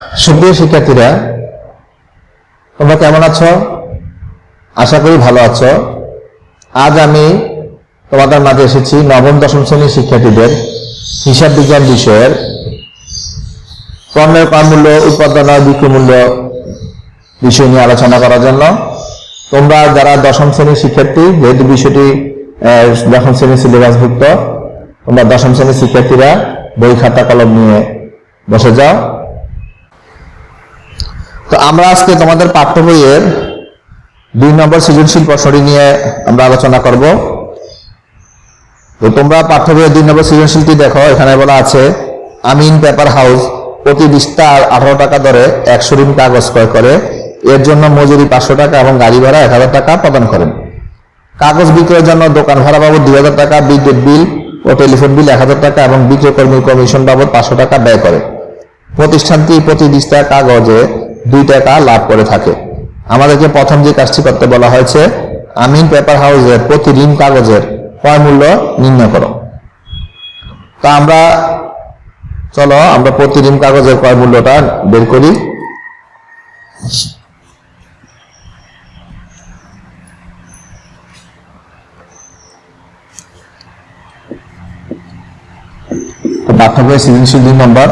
সুপ্রিয় শিক্ষার্থীরা, তোমরা কেমন আছো? আশা করি ভালো আছো। আজ আমি তোমাদের মাঝে এসেছি নবম দশম শ্রেণীর শিক্ষার্থীদের হিসাব বিজ্ঞান বিষয়ের পণ্যের ক্রয়মূল্য, উৎপাদন ও বিক্রয় মূল্য বিষয় নিয়ে আলোচনা করার জন্য। তোমরা যারা দশম শ্রেণীর শিক্ষার্থী, যেহেতু বিষয়টি দশম শ্রেণীর সিলেবাসভুক্ত, তোমরা দশম শ্রেণীর শিক্ষার্থীরা বই খাতা কলম নিয়ে বসে যাও। তো আমরা আজকে তোমাদের পাঠ্য বইয়ের 2 নম্বর সৃজনশীল প্রশ্নটি নিয়ে আমরা আলোচনা করব। তো তোমরা পাঠ্য বইয়ের 2 নম্বর সৃজনশীলটি দেখো। এখানে বলা আছে, আমিন পেপার হাউস প্রতি বস্তা 18 টাকা দরে 100 রিম কাগজ ক্রয় করে। এর জন্য মজুরি 500 টাকা এবং গাড়ি ভাড়া 1000 টাকা প্রদান করেন। কাগজ বিক্রয়ের জন্য দোকান ভাড়া বাবদ 2000 টাকা, বিদ্যুৎ বিল ও টেলিফোন বিল 1000 টাকা এবং বিক্রয় কর্মীর কমিশন বাবদ 500 টাকা ব্যয় করে। প্রতিষ্ঠানটি প্রতি বস্তা কাগজে 2 টাকা লাভ করে থাকে। আমাদেরকে প্রথম যে কাজটি করতে বলা হয়েছে, আমিন পেপার হাউসের প্রতি রিম কাগজের ক্রয় মূল্য নির্ণয় করো। তা আমরা প্রতি রিম কাগজের ক্রয় মূল্যটা বের করি। পাঠ্য বই সৃজনশীল 2 নম্বর।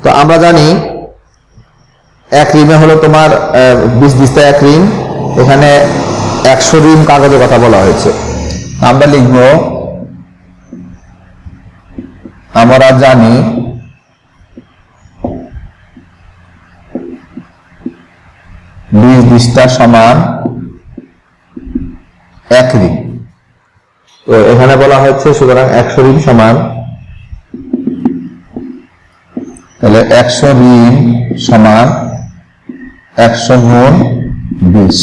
তো আমরা জানি 1 রিমে হলো তোমার 20 বস্তা 1 রিম। এখানে 100 রিম কাগজের কথা বলা হয়েছে। আমরা লিখব, আমরা জানি 20 বস্তা সমান 1 রিম। তো এখানে বলা হয়েছে, সুতরাং 100 রিম সমান, তাহলে 100 রিম সমান 100 গুণ 20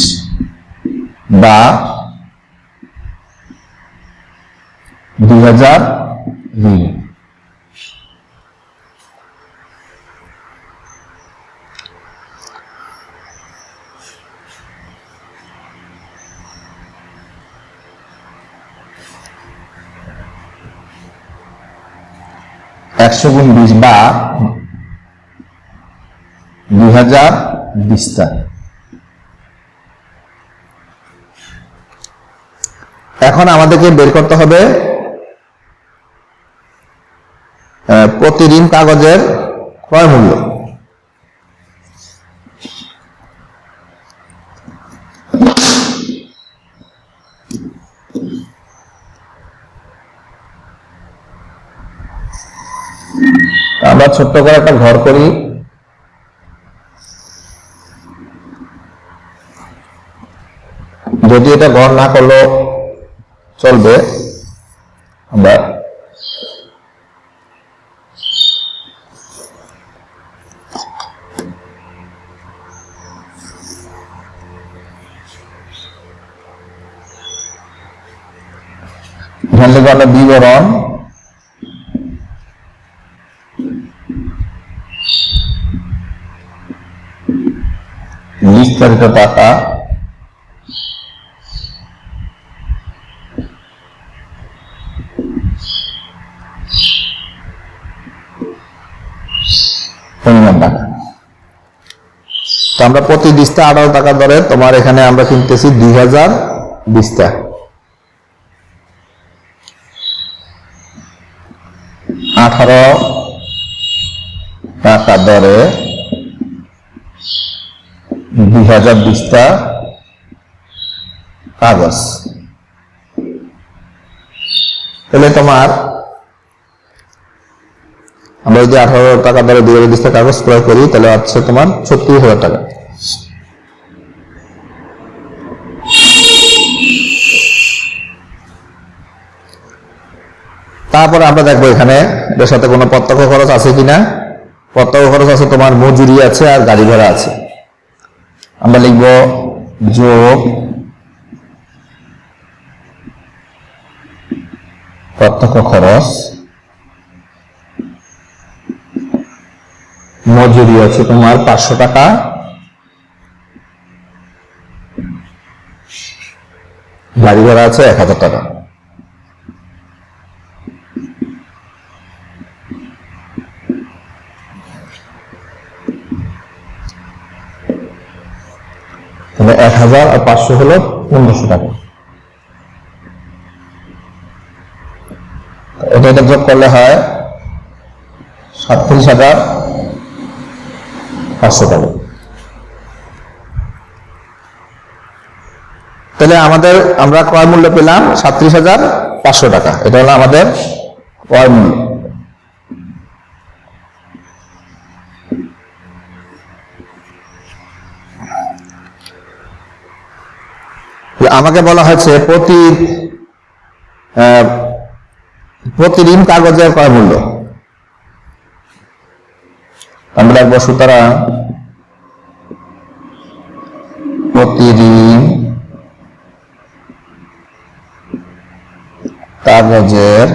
বা 2000 রিম। একশো গুণ 20 বা 2000 বস্তা। এখন আমাদেরকে বের করতে হবে প্রতি রিম কাগজের ক্রয় মূল্য। আমরা ছোট্ট করে একটা ঘর করি। যদি এটা ঘর না করলেও চলবে, আমরা এখান থেকে আমরা বিবরণ বিস্তারিত টাকা পরিমাণ টাকা। তো আমরা প্রতি বস্তা 18 টাকা দরে তোমার এখানে আমরা কিনতেছি 2000 বস্তা। 18 টাকা দরে 2000 বস্তা কাগজ। তাহলে তোমার আমরা যদি 18 টাকা দরে 2000 বস্তা কাগজ ক্রয় করি, তাহলে হচ্ছে তোমার 36,000 টাকা। তারপরে আমরা দেখবো এখানে এটার সাথে কোনো প্রত্যক্ষ খরচ আছে কিনা। প্রত্যক্ষ খরচ আছে, তোমার মজুরি আছে আর গাড়ি ভাড়া আছে। আমরা লিখব যোগ প্রত্যক্ষ খরচ, মজুরি আছে তোমার 500 টাকা, গাড়ি ভাড়া আছে 1000 টাকা। 1000 আর 500 হলো 1500 টাকা। এটা যোগ করলে হয় 37,500 টাকা। তাহলে আমরা ক্রয় মূল্য পেলাম 37,500 টাকা। এটা হলো আমাদের ক্রয় মূল্য। আমাকে বলা হয়েছে প্রতি ঋণ কাগজের ক্রয় মূল্য। আমরা লিখব সুতরাং প্রতি ঋণ কাগজের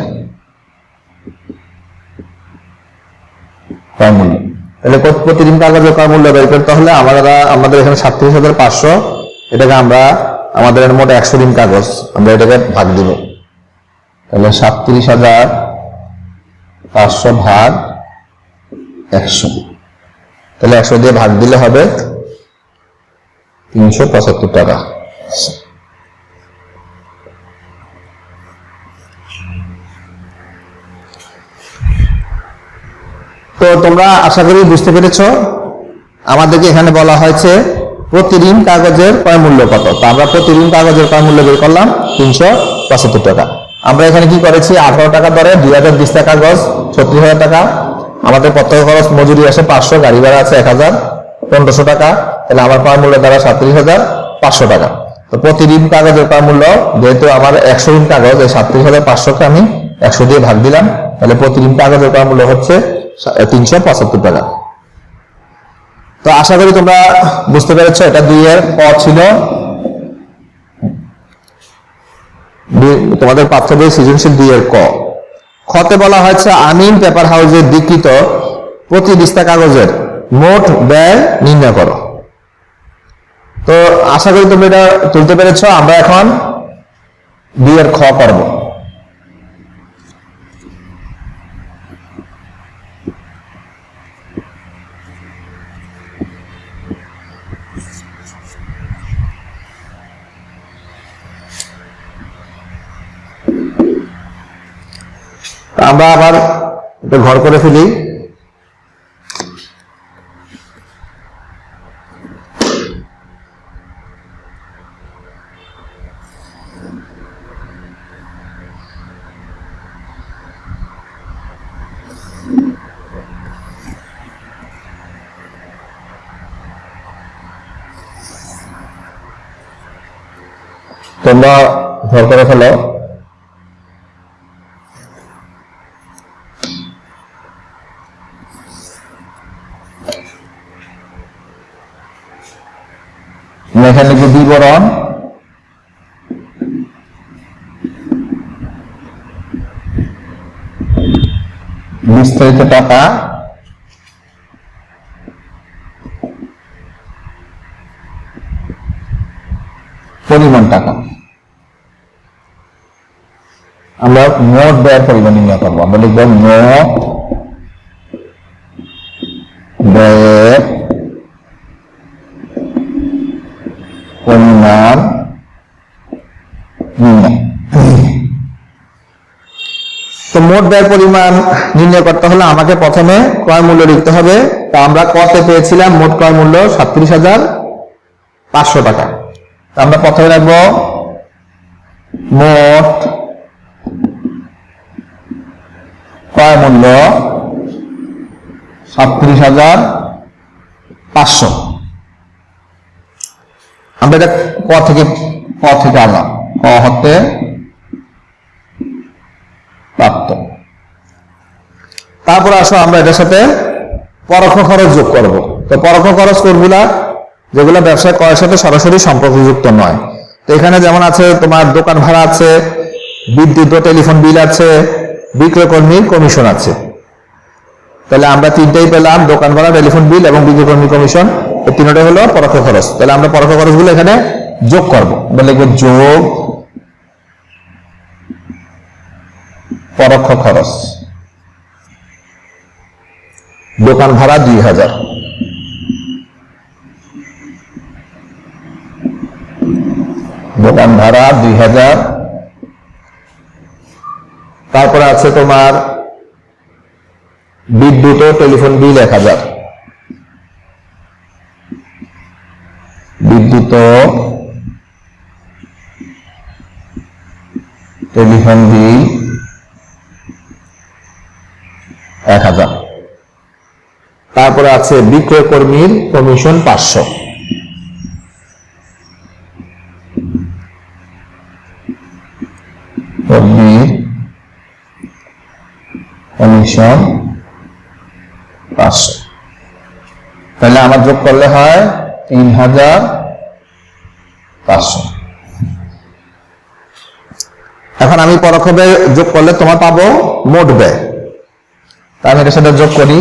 ক্রয় মূল্য। তাহলে প্রতি ঋণ কাগজের ক্রয় মূল্য বের করতে হলে আমাদের এখানে 37,500, এটাকে আমরা আমাদের মোট 100 ঋণ কাগজ, আমরা এটাকে ভাগ দিব। তাহলে 37,500 ভাগ 100, তাহলে 100 দিয়ে ভাগ দিলে হবে 375 টাকা। তো তোমরা আশা করি বুঝতে পেরেছ, আমাদেরকে এখানে বলা হয়েছে প্রতি ঋণ কাগজের ক্রয় মূল্য কত। তো আমরা প্রতি ঋণ কাগজের ক্রয় মূল্য বের করলাম 375 টাকা। আমরা এখানে কি করেছি, 18 টাকা দরে 2000 দিস্তা কাগজ 36,000 টাকা। আমাদের প্রত্যক্ষ খরচ মজুরি আসে 500, গাড়ি ভাড়া আছে 1,500 টাকা। তাহলে আমার ক্রয় মূল্য দ্বারা 37,500 টাকা। তো প্রতি ঋণ কাগজের ক্রয় মূল্য, যেহেতু আমার 100 ঋণ কাগজ, এই 37,500কে আমি 100 দিয়ে ভাগ দিলাম। তাহলে প্রতি ঋণ কাগজের ক্রয় মূল্য হচ্ছে 375 টাকা। তো আশা করি তোমরা বুঝতে পেরেছ। এটা 2 এর ক ছিল, তোমাদের পাঠ্য বই সৃজনশীল 2 এর ক। খতে বলা হয়েছে আমিন পেপার হাউসে বিক্রিত প্রতি দিস্তা কাগজের মোট ব্যয় নির্ণয় করো। তো আশা করি তোমরা এটা তুলতে পেরেছ। আমরা এখন 2 এর খ করব। আমরা আবার এটা ঘর করে ফেলি। তোমরা ঘর করে ফেলো। এখানে লিখব বিবরণ, বিস্তারিত টাকা, পরিমাণ টাকা। আমরা মোট ব্যয়ের পরিমাণ নির্ণয় করবো। আমরা লিখব মোট ব্যয়ের পরিমাণ নির্ণয়। তো মোট ব্যয়ের পরিমাণ নির্ণয় করতে হলে আমাকে প্রথমে ক্রয় মূল্য লিখতে হবে। তা আমরা কতে পেয়েছিলাম মোট ক্রয় মূল্য 37,500 টাকা। আমরা প্রথমে রাখব মোট ক্রয় মূল্য 37,500। আমরা এটা ক থেকে আনলাম, ক হতে প্রাপ্ত। তারপর আসো আমরা এটার সাথে পরোক্ষ খরচ যোগ করব। তো পরোক্ষ খরচ কোনগুলা, যেগুলো ব্যবসায় ক্রয়ের সাথে সরাসরি সম্পর্কযুক্ত নয়। তো এখানে যেমন আছে তোমার দোকান ভাড়া আছে, বিদ্যুৎ ও টেলিফোন বিল আছে, বিক্রয় কর্মীর কমিশন আছে। তাহলে আমরা 3টাই পেলাম, দোকান ভাড়া, টেলিফোন বিল এবং বিক্রয় কর্মী কমিশন। এই 3টাই হলো পরোক্ষ খরচ। তাহলে আমরা পরোক্ষ খরচগুলো এখানে যোগ করব। আমরা লিখব যোগ পরোক্ষ খরচ। দোকান ভাড়া 2000, দোকান ভাড়া 2000, তারপরে আছে তোমার বিদ্যুৎ ও টেলিফোন বিল 1000, বিদ্যুৎ ও টেলিফোন বিল 1000, তারপরে আছে বিক্রয় কর্মীর কমিশন 500, কর্মীর কমিশন 500, তাহলে আমার যোগ করলে হয় 3500। এখন আমি পরোক্ষ ব্যয় যোগ করলে তোমার পাবো মোট ব্যয়। তাই আমি এটার সাথে যোগ করি,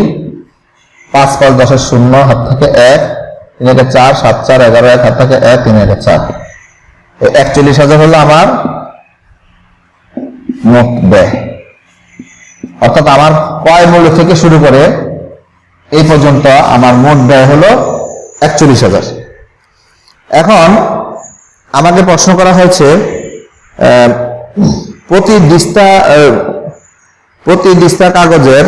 5 5 10 0, হাত থেকে 1, 3 1 4, 7 4 11 1, হাত থেকে 1, 3 1 4, 41,000 হলো আমার মোট ব্যয়। অর্থাৎ আমার ক্রয় মূল্য থেকে শুরু করে এই পর্যন্ত আমার মোট ব্যয় হলো 41,000। এখন আমাকে প্রশ্ন করা হয়েছে প্রতি দিস্তা কাগজের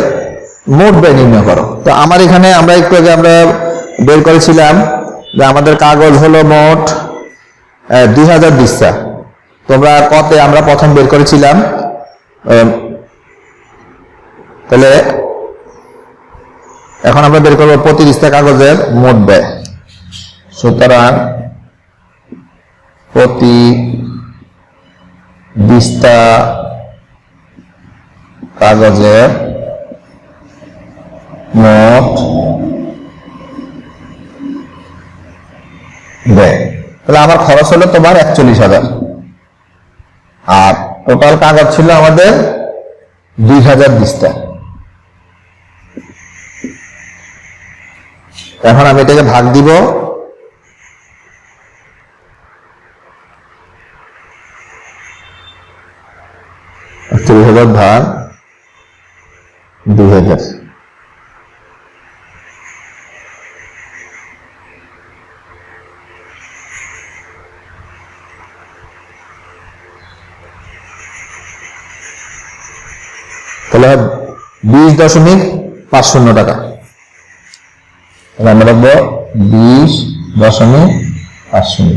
মোট ব্যয় নির্ণয় করো। তো আমার এখানে আমরা একটু আগে আমরা বের করেছিলাম যে আমাদের কাগজ হলো মোট 2000 দিস্তা। তোমরা কতে আমরা প্রথম বের করেছিলাম, তাহলে এখন আমরা বের করবো প্রতি দিস্তা কাগজের মোট ব্যয়। সুতরাং প্রতি দিস্তা কাগজের মোট ব্যয়, তাহলে আমার খরচ হলো তোমার 41,000, আর টোটাল কাগজ ছিল আমাদের 2000 দিস্তা। এখন আমি এটাকে ভাগ দিব, ভাগ 2000। তাহলে 20.50 টাকা। আমরা রাখবো 20.50।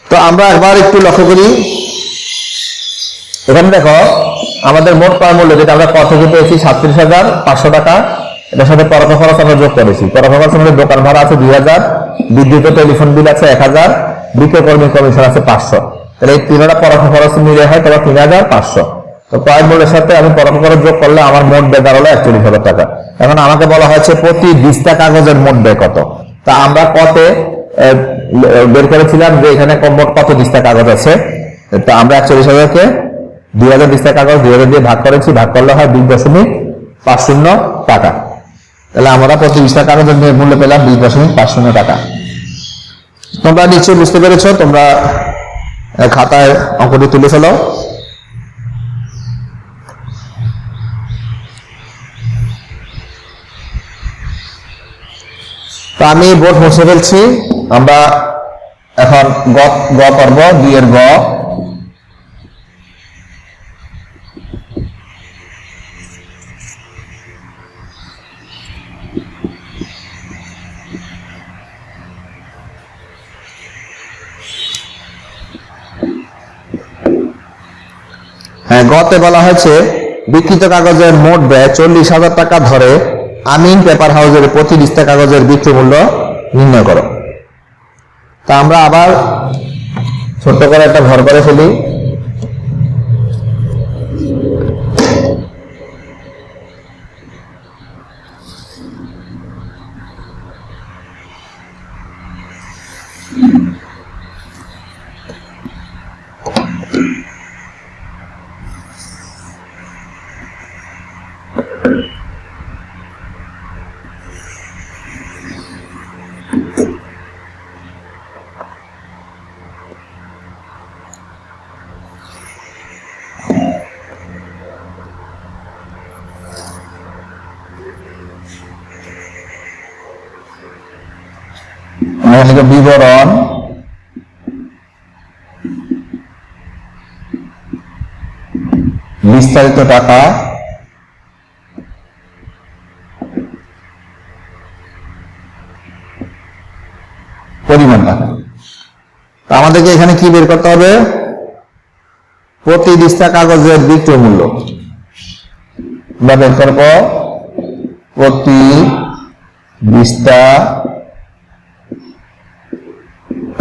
তো আমরা একবার একটু লক্ষ্য করি, এখানে দেখো আমাদের মোট ক্রয় মূল্য যেটা আমরা কর থেকে পেয়েছি 37,500 টাকা, এটার সাথে পরোক্ষ খরচ আমরা যোগ করেছি। পরোক্ষ খরচ আমাদের দোকান ভাড়া আছে 2000, বিদ্যুৎ ও টেলিফোন বিল আছে 1000, বিক্রয় কর্মী কমিশন আছে 500। তাহলে এই তিনটা পরোক্ষ খরচ মিলে হয় তবে 3500। তো ক্রয় মূল্যের সাথে আমি পরোক্ষ খরচ যোগ করলে আমার মোট ব্যয় দাঁড়ালো 41,000 টাকা। এখন আমাকে বলা হয়েছে প্রতি দিস্তা কাগজের মোট ব্যয় কত। তা আমরা কতে বের করেছিলাম যে এখানে মোট কত দিস্তা কাগজ আছে। তো আমরা 41,000-কে 2000 দিস্তা কাগজ 2000 দিয়ে ভাগ করেছি, ভাগ করলে হয় 2.50 টাকা। তাহলে আমরা প্রতি দিস্তা কাগজের মূল্য পেলাম 2.50 টাকা। তোমরা নিশ্চয়ই বুঝতে পেরেছো, তোমরা খাতায় অঙ্কটি তুলে ফেলো। তো আমি বোর্ড মুছে ফেলছি। আমরা এখন গ করব, 2 এর গ। হ্যাঁ, গতে বলা হয়েছে বিক্রিত কাগজের মোট ব্যয় 40,000 টাকা ধরে আমিন পেপার হাউসের প্রতি দিস্তা কাগজের বিক্রি মূল্য নির্ণয় করো। তা আমরা আবার ছোট্ট করে একটা ঘর করে ফেলি। বিবরণ বিস্তারিত টাকা পরিমাণ টাকা। আমাদেরকে এখানে কি বের করতে হবে? প্রতি দিস্তা কাগজের বিক্রয় মূল্য আমরা বের করব। প্রতি দিস্তা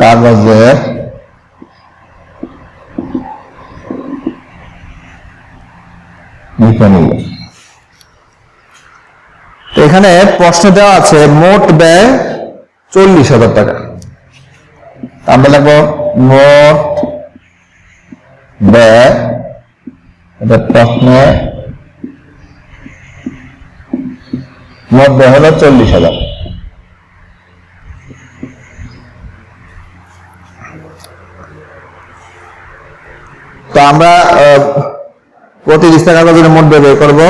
কাগজের বিক্রয় মূল্য। এখানে প্রশ্ন দেওয়া আছে মোট ব্যয় 40,000 টাকা। আমরা লিখবো মোট ব্যয়, এটা প্রশ্নে মোট ব্যয় হলো 40,000। তো আমরা প্রতি দিস্তা কাগজের মোট ব্যয় বের করবো।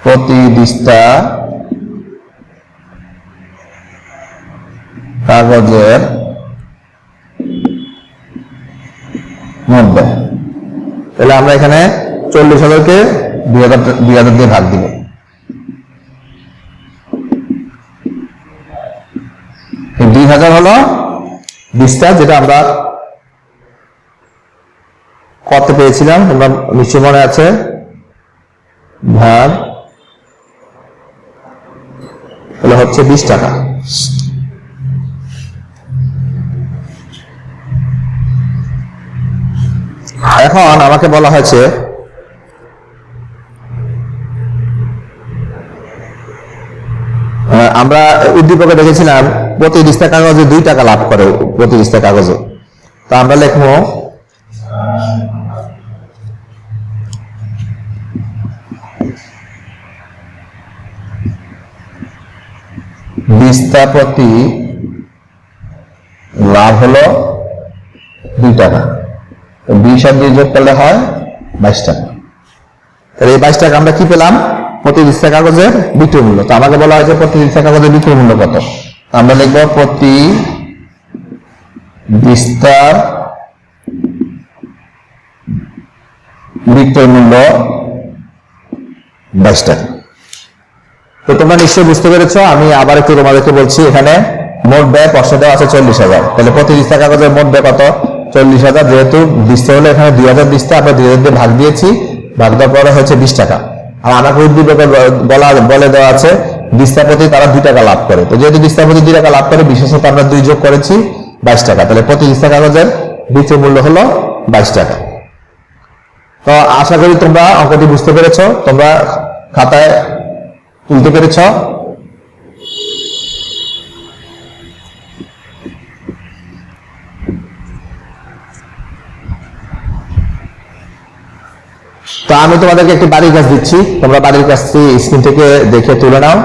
প্রতি দিস্তা কাগজের মোট ব্যয়, তাহলে আমরা এখানে 40,000-কে 2,000 দিয়ে ভাগ দিব। এই 2,000 হলো দিস্তা, যেটা আমরা কত পেয়েছিলাম তোমরা নিশ্চয় মনে আছে, ভাগ তাহলে হচ্ছে 20 টাকা। এখন আমাকে বলা হয়েছে আমরা উদ্দীপকে দেখেছিলাম প্রতি দিস্তা কাগজে 2 টাকা লাভ করে প্রতি দিস্তা কাগজে। তো আমরা লিখবো দিস্তা প্রতি লাভ হলো 2 টাকা। 20 আর 2 যোগ করলে হয় 22 টাকা। তাহলে এই 22 টাকা আমরা কি পেলাম? প্রতি দিস্তা কাগজের বিক্রয় মূল্য। তো আমাকে বলা হয়েছে প্রতি দিস্তা কাগজের বিক্রয় মূল্য কত। আমরা লিখবো প্রতি দিস্তার বিক্রয় মূল্য 22 টাকা। তো তোমরা নিশ্চয়ই বুঝতে পেরেছো। আমি আবার একটু তোমাদেরকে বলছি, এখানে মোট ব্যয় প্রশ্ন দেওয়া আছে 40,000। তাহলে প্রতি দিস্তা কাগজের মোট ব্যয় কত? 40,000। যেহেতু দিস্তা হলে এখানে 2,000 দিস্তা, আমরা 2,000 দিয়ে ভাগ দিয়েছি, ভাগ দেওয়ার পরে হয়েছে 20 টাকা। আর আমাকে উদ্দীপকে বলে দেওয়া আছে দিস্তা প্রতি তারা 2 টাকা লাভ করে। তো যেহেতু দিস্তা প্রতি 2 টাকা লাভ করে, বিশেষত আমরা 2 যোগ করেছি 22 টাকা। তাহলে প্রতি দিস্তা কাগজের বিক্রয় মূল্য হলো 22 টাকা। তো আশা করি তোমরা অঙ্কটি বুঝতে পেরেছো, তোমরা খাতায় তুলতে পেরেছ। তো আমি তোমাদেরকে একটি বাড়ির কাজ দিচ্ছি, তোমরা বাড়ির কাজটি স্ক্রিন থেকে দেখে তুলে নাও।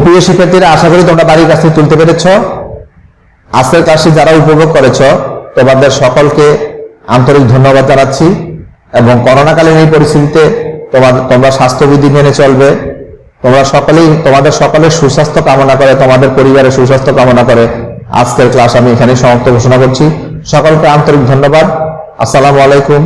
প্রিয় শিক্ষার্থীরা, আশা করি তোমরা বাড়ির কাছ থেকে তুলতে পেরেছ। আজকের ক্লাসটি যারা উপভোগ করেছ তোমাদের সকলকে আন্তরিক ধন্যবাদ জানাচ্ছি। এবং করোনাকালীন এই পরিস্থিতিতে তোমরা স্বাস্থ্যবিধি মেনে চলবে। তোমাদের সকলের সুস্বাস্থ্য কামনা করে, তোমাদের পরিবারের সুস্বাস্থ্য কামনা করে আজকের ক্লাস আমি এখানে সমাপ্ত ঘোষণা করছি। সকলকে আন্তরিক ধন্যবাদ। আসসালামু আলাইকুম।